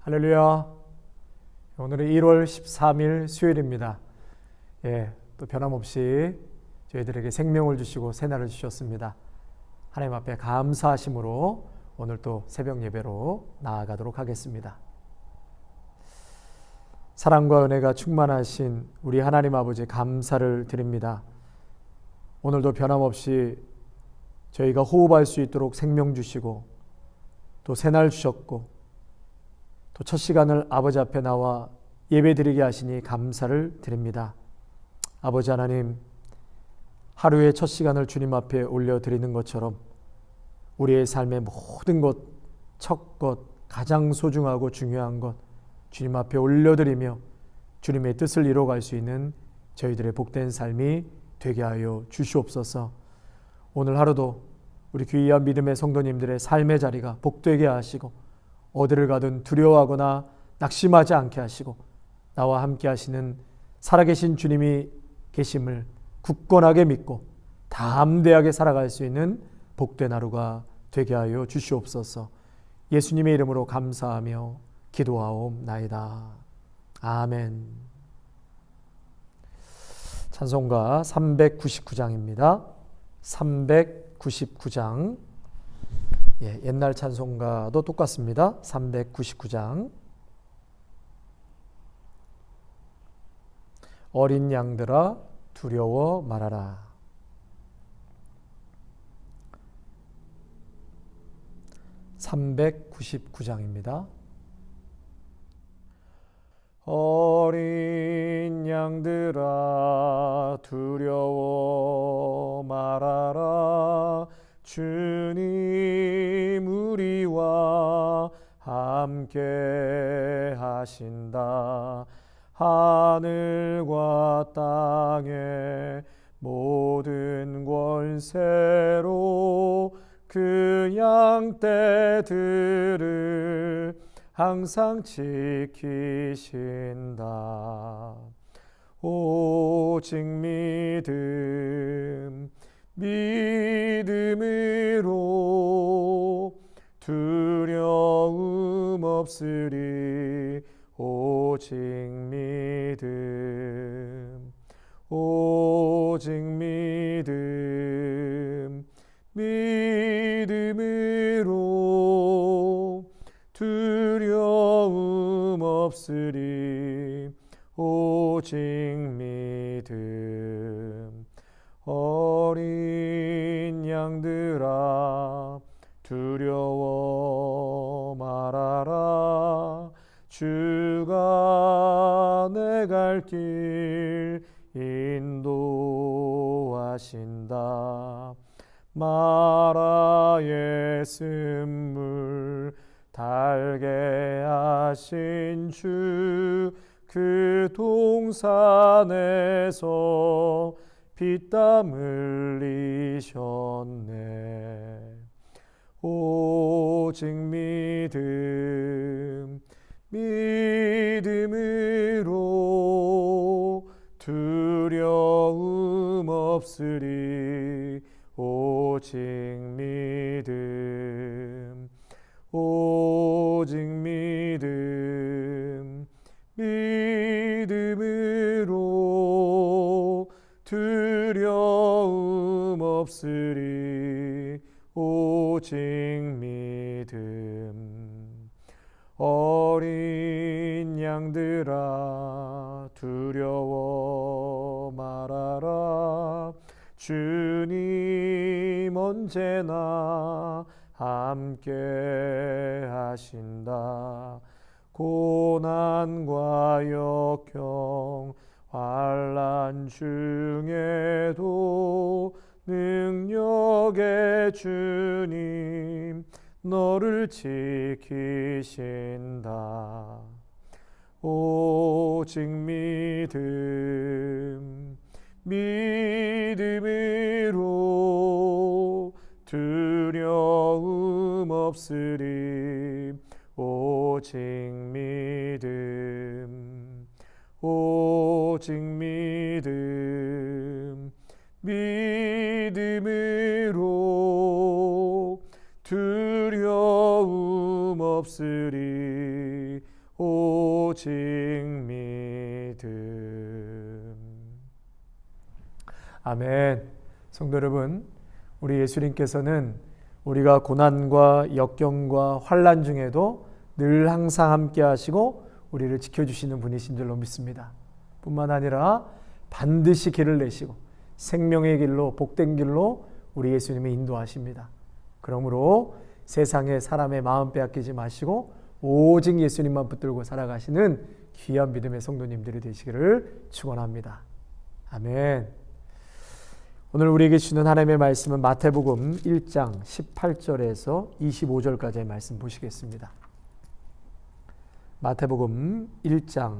할렐루야. 오늘은 1월 13일 수요일입니다. 또 변함없이 저희들에게 생명을 주시고 새날을 주셨습니다. 하나님 앞에 감사하심으로 오늘 또 새벽 예배로 나아가도록 하겠습니다. 사랑과 은혜가 충만하신 우리 하나님 아버지 감사를 드립니다. 오늘도 변함없이 저희가 호흡할 수 있도록 생명 주시고 또 새날 주셨고 또 첫 시간을 아버지 앞에 나와 예배드리게 하시니 감사를 드립니다. 아버지 하나님, 하루의 첫 시간을 주님 앞에 올려드리는 것처럼 우리의 삶의 모든 것, 첫 것, 가장 소중하고 중요한 것 주님 앞에 올려드리며 주님의 뜻을 이루어갈 수 있는 저희들의 복된 삶이 되게 하여 주시옵소서. 오늘 하루도 우리 귀한 믿음의 성도님들의 삶의 자리가 복되게 하시고 어디를 가든 두려워하거나 낙심하지 않게 하시고 나와 함께 하시는 살아계신 주님이 계심을 굳건하게 믿고 담대하게 살아갈 수 있는 복된 하루가 되게 하여 주시옵소서. 예수님의 이름으로 감사하며 기도하옵나이다. 아멘. 찬송가 399장입니다. 399장. 옛날 찬송가도 똑같습니다. 399장. 어린 양들아 두려워 말아라. (399장입니다) 어린 양들아 두려워 말아라. 주님 우리와 함께 하신다. 하늘과 땅의 모든 권세로 그 양떼들을 항상 지키신다. 오직 믿음으로 두려움 없으리. 오직 믿음으로 두려움 없으리. 오직 믿음. 어린 양들아 두려워 말아라. 주가 내 갈 길 인도하신다. 마라의 쓴물 달게 하신 주 그 동산에서 피땀 흘리셨네. 오직 믿음으로 두려움 없으리. 오직 믿음으로 두려움 없으리. 오직 믿음. 어린 양들아 두려워 말아라. 주님 언제나 함께 하신다. 고난과 역경 환난 중에도 능력의 주님 너를 지키신다. 오직 믿음으로 두려움 없으리. 오직 믿음으로 두려움 없으리. 오직 믿음. 아멘. 성도 여러분, 우리 예수님께서는 우리가 고난과 역경과 환난 중에도 늘 항상 함께 하시고 우리를 지켜주시는 분이신 줄로 믿습니다. 뿐만 아니라 반드시 길을 내시고 생명의 길로, 복된 길로 우리 예수님이 인도하십니다. 그러므로 세상에 사람의 마음 빼앗기지 마시고 오직 예수님만 붙들고 살아가시는 귀한 믿음의 성도님들이 되시기를 축원합니다. 아멘. 오늘 우리에게 주는 하나님의 말씀은 마태복음 1장 18절에서 25절까지의 말씀 보시겠습니다. 마태복음 1장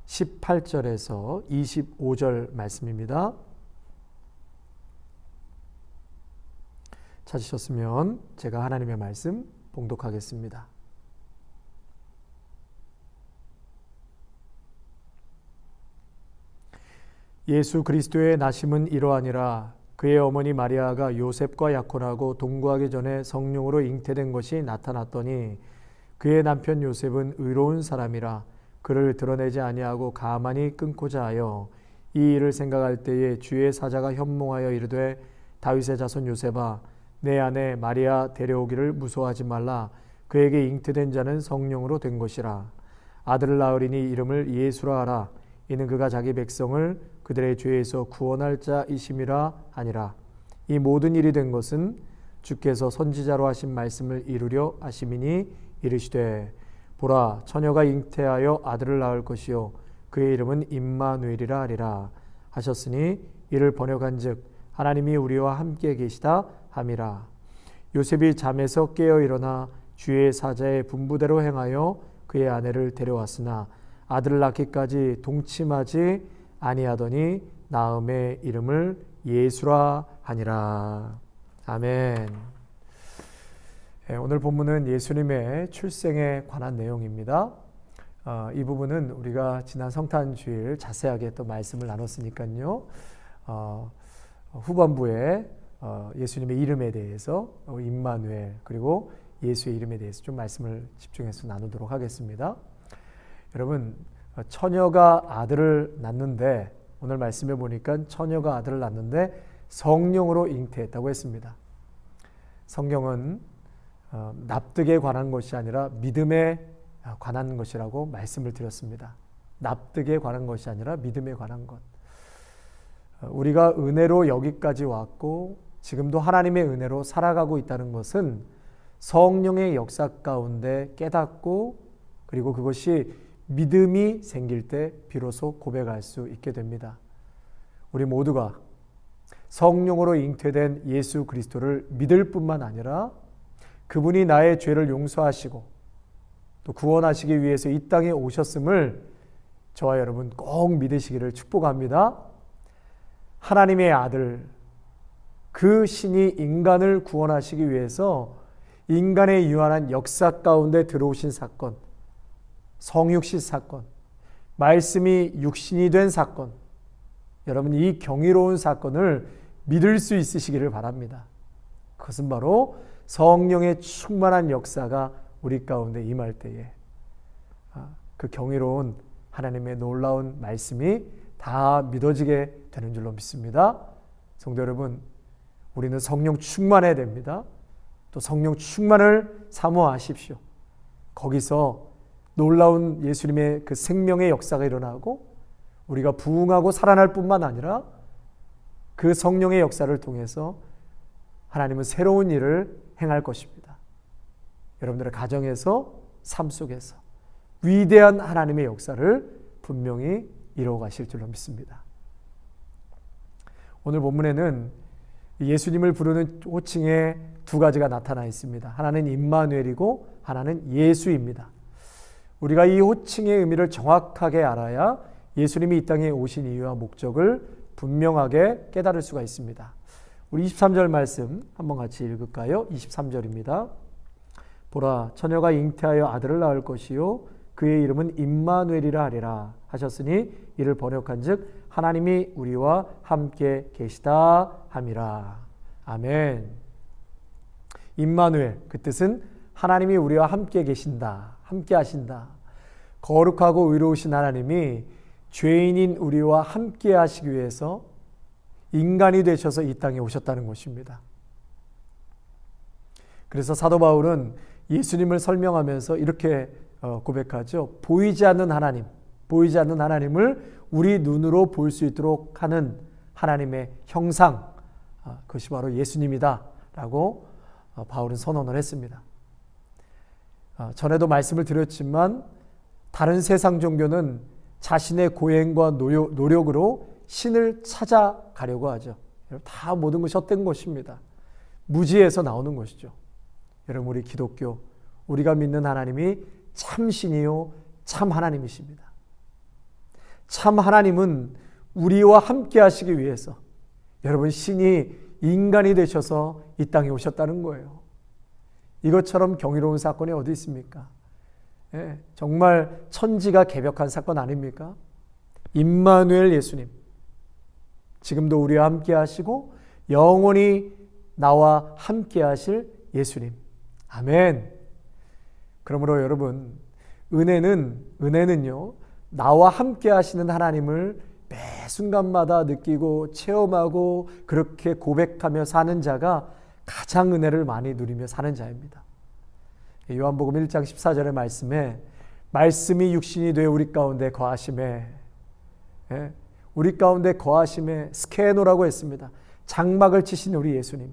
18절에서 25절 말씀입니다. 찾으셨으면 제가 하나님의 말씀 봉독하겠습니다. 예수 그리스도의 나심은 이러하니라. 그의 어머니 마리아가 요셉과 약혼하고 동거하기 전에 성령으로 잉태된 것이 나타났더니 그의 남편 요셉은 의로운 사람이라 그를 드러내지 아니하고 가만히 끊고자 하여 이 일을 생각할 때에 주의 사자가 현몽하여 이르되 다윗의 자손 요셉아 내 아내 마리아 데려오기를 무서워하지 말라. 그에게 잉태된 자는 성령으로 된 것이라. 아들을 낳으리니 이름을 예수라 하라. 이는 그가 자기 백성을 그들의 죄에서 구원할 자이심이라 하니라. 이 모든 일이 된 것은 주께서 선지자로 하신 말씀을 이루려 하심이니 이르시되 보라 처녀가 잉태하여 아들을 낳을 것이요 그의 이름은 임마누엘이라 하리라 하셨으니 이를 번역한즉 하나님이 우리와 함께 계시다 함이라. 요셉이 잠에서 깨어 일어나 주의 사자의 분부대로 행하여 그의 아내를 데려왔으나 아들을 낳기까지 동침하지 아니하더니 나음의 이름을 예수라 하니라. 아멘. 오늘 본문은 예수님의 출생에 관한 내용입니다. 이 부분은 우리가 지난 성탄주일 자세하게 또 말씀을 나눴으니까요. 후반부에 예수님의 이름에 대해서 임마누엘 그리고 예수의 이름에 대해서 좀 말씀을 집중해서 나누도록 하겠습니다. 여러분 처녀가 아들을 낳는데 오늘 말씀해 보니까 처녀가 아들을 낳는데 성령으로 잉태했다고 했습니다. 성경은 납득에 관한 것이 아니라 믿음에 관한 것이라고 말씀을 드렸습니다. 납득에 관한 것이 아니라 믿음에 관한 것. 우리가 은혜로 여기까지 왔고 지금도 하나님의 은혜로 살아가고 있다는 것은 성령의 역사 가운데 깨닫고 그리고 그것이 믿음이 생길 때 비로소 고백할 수 있게 됩니다. 우리 모두가 성령으로 잉태된 예수 그리스도를 믿을 뿐만 아니라 그분이 나의 죄를 용서하시고 또 구원하시기 위해서 이 땅에 오셨음을 저와 여러분 꼭 믿으시기를 축복합니다. 하나님의 아들 그 신이 인간을 구원하시기 위해서 인간의 유한한 역사 가운데 들어오신 사건, 성육신 사건, 말씀이 육신이 된 사건, 여러분 이 경이로운 사건을 믿을 수 있으시기를 바랍니다. 그것은 바로 성령의 충만한 역사가 우리 가운데 임할 때에 그 경이로운 하나님의 놀라운 말씀이 다 믿어지게 되는 줄로 믿습니다. 성도 여러분, 우리는 성령 충만해야 됩니다. 또 성령 충만을 사모하십시오. 거기서 놀라운 예수님의 그 생명의 역사가 일어나고 우리가 부흥하고 살아날 뿐만 아니라 그 성령의 역사를 통해서 하나님은 새로운 일을 행할 것입니다. 여러분들의 가정에서 삶 속에서 위대한 하나님의 역사를 분명히 이루어 가실 줄로 믿습니다. 오늘 본문에는 예수님을 부르는 호칭에 두 가지가 나타나 있습니다. 하나는 임마누엘이고 하나는 예수입니다. 우리가 이 호칭의 의미를 정확하게 알아야 예수님이 이 땅에 오신 이유와 목적을 분명하게 깨달을 수가 있습니다. 우리 23절 말씀 한번 같이 읽을까요? 23절입니다. 보라 처녀가 잉태하여 아들을 낳을 것이요 그의 이름은 임마누엘이라 하리라 하셨으니 이를 번역한즉 하나님이 우리와 함께 계시다 함이라. 아멘. 임마누엘 그 뜻은 하나님이 우리와 함께 계신다 함께 하신다. 거룩하고 의로우신 하나님이 죄인인 우리와 함께 하시기 위해서 인간이 되셔서 이 땅에 오셨다는 것입니다. 그래서 사도 바울은 예수님을 설명하면서 이렇게 고백하죠. 보이지 않는 하나님을 우리 눈으로 볼 수 있도록 하는 하나님의 형상, 그것이 바로 예수님이다 라고 바울은 선언을 했습니다. 전에도 말씀을 드렸지만 다른 세상 종교는 자신의 고행과 노력으로 신을 찾아가려고 하죠. 다 모든 것이 헛된 것입니다. 무지에서 나오는 것이죠. 여러분, 우리 기독교, 우리가 믿는 하나님이 참 신이요 참 하나님이십니다. 참 하나님은 우리와 함께 하시기 위해서 여러분, 신이 인간이 되셔서 이 땅에 오셨다는 거예요. 이것처럼 경이로운 사건이 어디 있습니까? 정말 천지가 개벽한 사건 아닙니까? 임마누엘 예수님, 지금도 우리와 함께 하시고 영원히 나와 함께 하실 예수님. 아멘. 그러므로 여러분, 은혜는요, 나와 함께 하시는 하나님을 매 순간마다 느끼고 체험하고 그렇게 고백하며 사는 자가 가장 은혜를 많이 누리며 사는 자입니다. 요한복음 1장 14절의 말씀에 말씀이 육신이 되어 우리 가운데 거하심에, 우리 가운데 거하심에 스케노라고 했습니다. 장막을 치신 우리 예수님.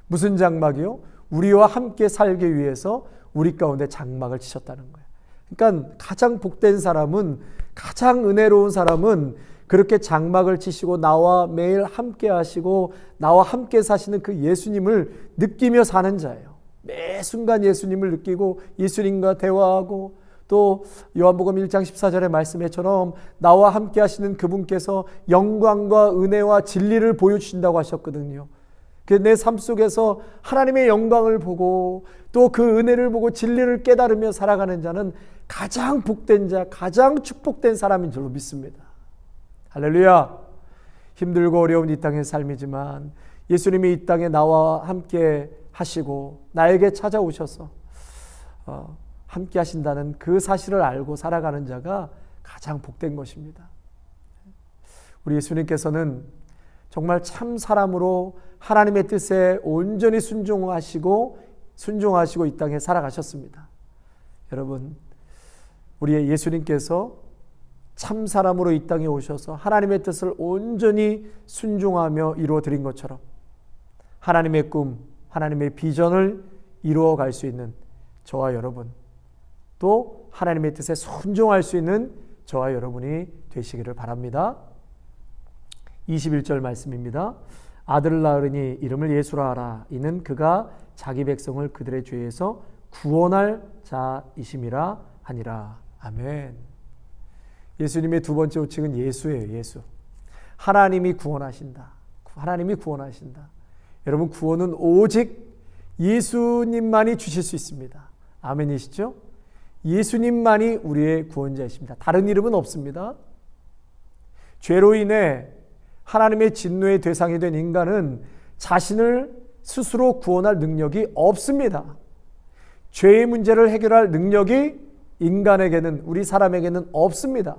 무슨 장막이요? 우리와 함께 살기 위해서 우리 가운데 장막을 치셨다는 거예요. 그러니까 가장 복된 사람은, 가장 은혜로운 사람은 그렇게 장막을 치시고 나와 매일 함께 하시고 나와 함께 사시는 그 예수님을 느끼며 사는 자예요. 매 순간 예수님을 느끼고 예수님과 대화하고, 또 요한복음 1장 14절의 말씀에처럼 나와 함께 하시는 그분께서 영광과 은혜와 진리를 보여주신다고 하셨거든요. 내 삶 속에서 하나님의 영광을 보고 또 그 은혜를 보고 진리를 깨달으며 살아가는 자는 가장 복된 자, 가장 축복된 사람인 줄로 믿습니다. 할렐루야. 힘들고 어려운 이 땅의 삶이지만 예수님이 이 땅에 나와 함께 하시고 나에게 찾아오셔서 함께 하신다는 그 사실을 알고 살아가는 자가 가장 복된 것입니다. 우리 예수님께서는 정말 참 사람으로 하나님의 뜻에 온전히 순종하시고 이 땅에 살아가셨습니다. 여러분, 우리의 예수님께서 참 사람으로 이 땅에 오셔서 하나님의 뜻을 온전히 순종하며 이루어 드린 것처럼 하나님의 꿈, 하나님의 비전을 이루어 갈 수 있는 저와 여러분, 또 하나님의 뜻에 순종할 수 있는 저와 여러분이 되시기를 바랍니다. 21절 말씀입니다. 아들을 낳으니 이름을 예수라 하라. 이는 그가 자기 백성을 그들의 죄에서 구원할 자이심이라 하니라. 아멘. 예수님의 두 번째 호칭은 예수예요. 예수. 하나님이 구원하신다. 하나님이 구원하신다. 여러분, 구원은 오직 예수님만이 주실 수 있습니다. 아멘이시죠? 예수님만이 우리의 구원자이십니다. 다른 이름은 없습니다. 죄로 인해 하나님의 진노의 대상이 된 인간은 자신을 스스로 구원할 능력이 없습니다. 죄의 문제를 해결할 능력이 인간에게는, 우리 사람에게는 없습니다.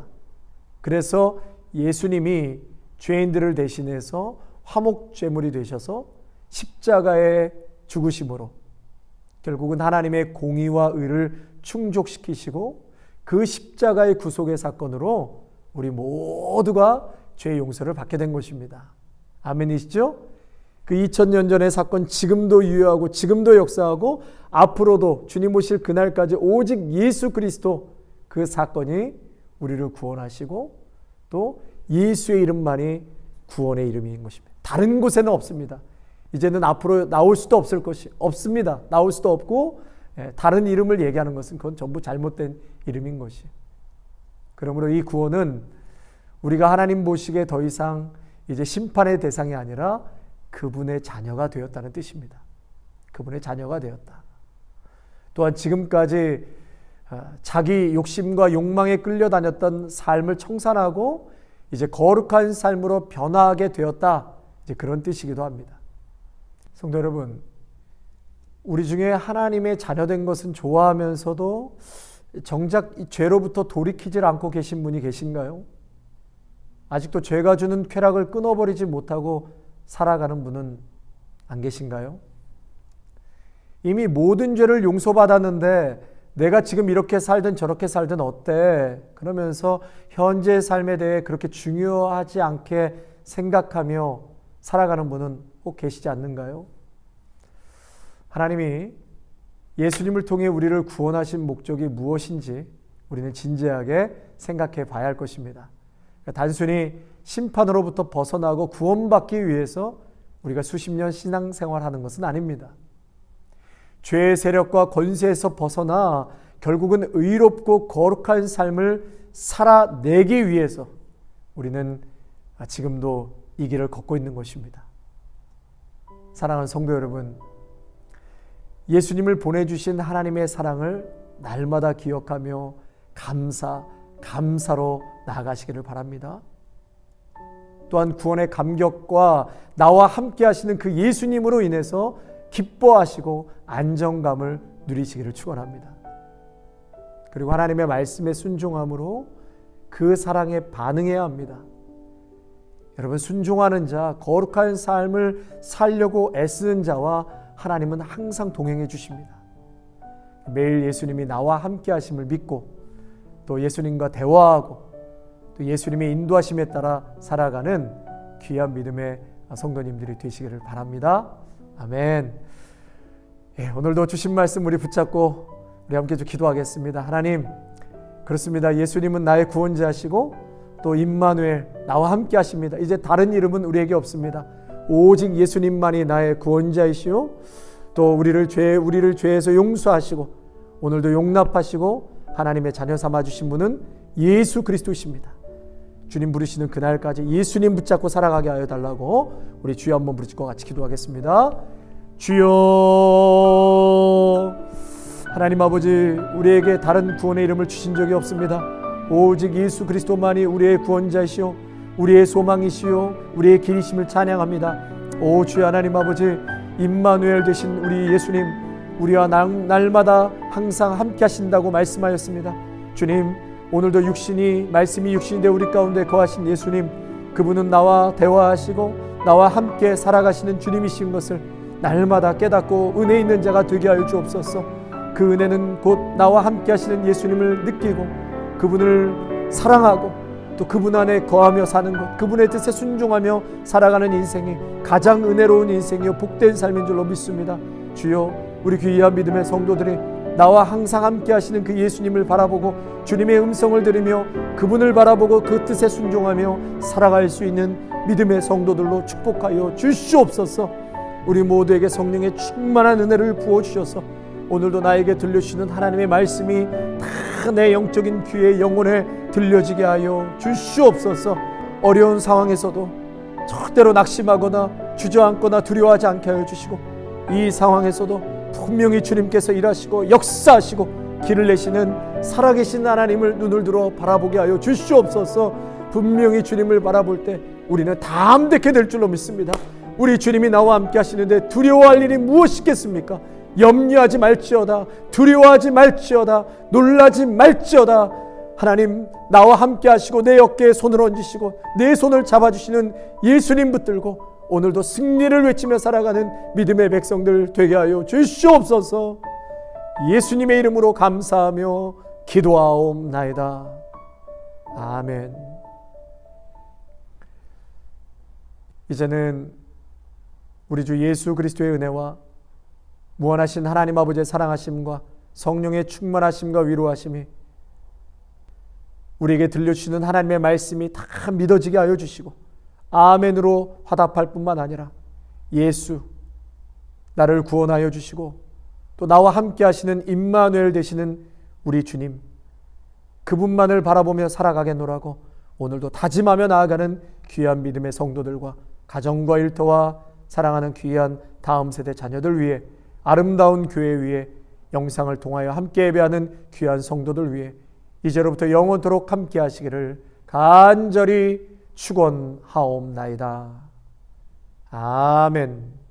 그래서 예수님이 죄인들을 대신해서 화목제물이 되셔서 십자가의 죽으심으로 결국은 하나님의 공의와 의를 충족시키시고 그 십자가의 구속의 사건으로 우리 모두가 죄의 용서를 받게 된 것입니다. 아멘이시죠? 그 2000년 전의 사건 지금도 유효하고 지금도 역사하고 앞으로도 주님 오실 그날까지 오직 예수 그리스도 그 사건이 우리를 구원하시고 또 예수의 이름만이 구원의 이름인 것입니다. 다른 곳에는 없습니다. 이제는 앞으로 나올 수도 없을 것이 없습니다. 나올 수도 없고 다른 이름을 얘기하는 것은 그건 전부 잘못된 이름인 것이. 그러므로 이 구원은 우리가 하나님 보시기에 더 이상 이제 심판의 대상이 아니라 그분의 자녀가 되었다는 뜻입니다. 그분의 자녀가 되었다. 또한 지금까지 자기 욕심과 욕망에 끌려다녔던 삶을 청산하고 이제 거룩한 삶으로 변화하게 되었다. 이제 그런 뜻이기도 합니다. 성도 여러분, 우리 중에 하나님의 자녀된 것은 좋아하면서도 정작 이 죄로부터 돌이키질 않고 계신 분이 계신가요? 아직도 죄가 주는 쾌락을 끊어버리지 못하고 살아가는 분은 안 계신가요? 이미 모든 죄를 용서받았는데 내가 지금 이렇게 살든 저렇게 살든 어때? 그러면서 현재의 삶에 대해 그렇게 중요하지 않게 생각하며 살아가는 분은 꼭 계시지 않는가요? 하나님이 예수님을 통해 우리를 구원하신 목적이 무엇인지 우리는 진지하게 생각해 봐야 할 것입니다. 단순히 심판으로부터 벗어나고 구원받기 위해서 우리가 수십 년 신앙생활하는 것은 아닙니다. 죄의 세력과 권세에서 벗어나 결국은 의롭고 거룩한 삶을 살아내기 위해서 우리는 지금도 이 길을 걷고 있는 것입니다. 사랑하는 성도 여러분, 예수님을 보내주신 하나님의 사랑을 날마다 기억하며 감사로 나아가시기를 바랍니다. 또한 구원의 감격과 나와 함께 하시는 그 예수님으로 인해서 기뻐하시고 안정감을 누리시기를 축원합니다. 그리고 하나님의 말씀에 순종함으로 그 사랑에 반응해야 합니다. 여러분, 순종하는 자, 거룩한 삶을 살려고 애쓰는 자와 하나님은 항상 동행해 주십니다. 매일 예수님이 나와 함께 하심을 믿고 또 예수님과 대화하고 또 예수님의 인도하심에 따라 살아가는 귀한 믿음의 성도님들이 되시기를 바랍니다. 아멘. 오늘도 주신 말씀 우리 붙잡고 우리 함께 좀 기도하겠습니다. 하나님, 그렇습니다. 예수님은 나의 구원자시고 또 임마누엘, 나와 함께 하십니다. 이제 다른 이름은 우리에게 없습니다. 오직 예수님만이 나의 구원자이시오, 또 우리를 죄에서 용서하시고 오늘도 용납하시고 하나님의 자녀 삼아주신 분은 예수 그리스도이십니다. 주님 부르시는 그날까지 예수님 붙잡고 살아가게 하여 달라고 우리 주여 한번 부르짖고 같이 기도하겠습니다. 주여, 하나님 아버지, 우리에게 다른 구원의 이름을 주신 적이 없습니다. 오직 예수 그리스도만이 우리의 구원자이시오, 우리의 소망이시오, 우리의 길이심을 찬양합니다. 오 주여 하나님 아버지, 임마누엘 되신 우리 예수님, 우리와 날마다 항상 함께 하신다고 말씀하였습니다. 주님, 오늘도 말씀이 육신이 되어 우리 가운데 거하신 예수님, 그분은 나와 대화하시고 나와 함께 살아가시는 주님이신 것을 날마다 깨닫고 은혜 있는 자가 되게 하여 주옵소서. 그 은혜는 곧 나와 함께 하시는 예수님을 느끼고 그분을 사랑하고 또 그분 안에 거하며 사는 것, 그분의 뜻에 순종하며 살아가는 인생이 가장 은혜로운 인생이요 복된 삶인 줄로 믿습니다. 주여, 우리 귀한 믿음의 성도들이 나와 항상 함께 하시는 그 예수님을 바라보고 주님의 음성을 들으며 그분을 바라보고 그 뜻에 순종하며 살아갈 수 있는 믿음의 성도들로 축복하여 주시옵소서. 우리 모두에게 성령의 충만한 은혜를 부어주셔서 오늘도 나에게 들려주시는 하나님의 말씀이 다 내 영적인 귀에 영혼에 들려지게 하여 주시옵소서. 어려운 상황에서도 절대로 낙심하거나 주저앉거나 두려워하지 않게 하여 주시고 이 상황에서도 분명히 주님께서 일하시고 역사하시고 길을 내시는 살아계신 하나님을 눈을 들어 바라보게 하여 주시옵소서. 분명히 주님을 바라볼 때 우리는 담대케 될 줄로 믿습니다. 우리 주님이 나와 함께 하시는데 두려워할 일이 무엇이겠습니까? 염려하지 말지어다, 두려워하지 말지어다, 놀라지 말지어다. 하나님, 나와 함께 하시고 내 어깨에 손을 얹으시고 내 손을 잡아주시는 예수님 붙들고 오늘도 승리를 외치며 살아가는 믿음의 백성들 되게 하여 주시옵소서. 예수님의 이름으로 감사하며 기도하옵나이다. 아멘. 이제는 우리 주 예수 그리스도의 은혜와 무한하신 하나님 아버지의 사랑하심과 성령의 충만하심과 위로하심이 우리에게 들려주시는 하나님의 말씀이 다 믿어지게 하여 주시고 아멘으로 화답할 뿐만 아니라 예수, 나를 구원하여 주시고 또 나와 함께 하시는 임마누엘 되시는 우리 주님, 그분만을 바라보며 살아가겠노라고 오늘도 다짐하며 나아가는 귀한 믿음의 성도들과 가정과 일터와 사랑하는 귀한 다음 세대 자녀들 위해, 아름다운 교회 위에, 영상을 통하여 함께 예배하는 귀한 성도들 위해 이제로부터 영원토록 함께 하시기를 간절히 축원하옵나이다. 아멘.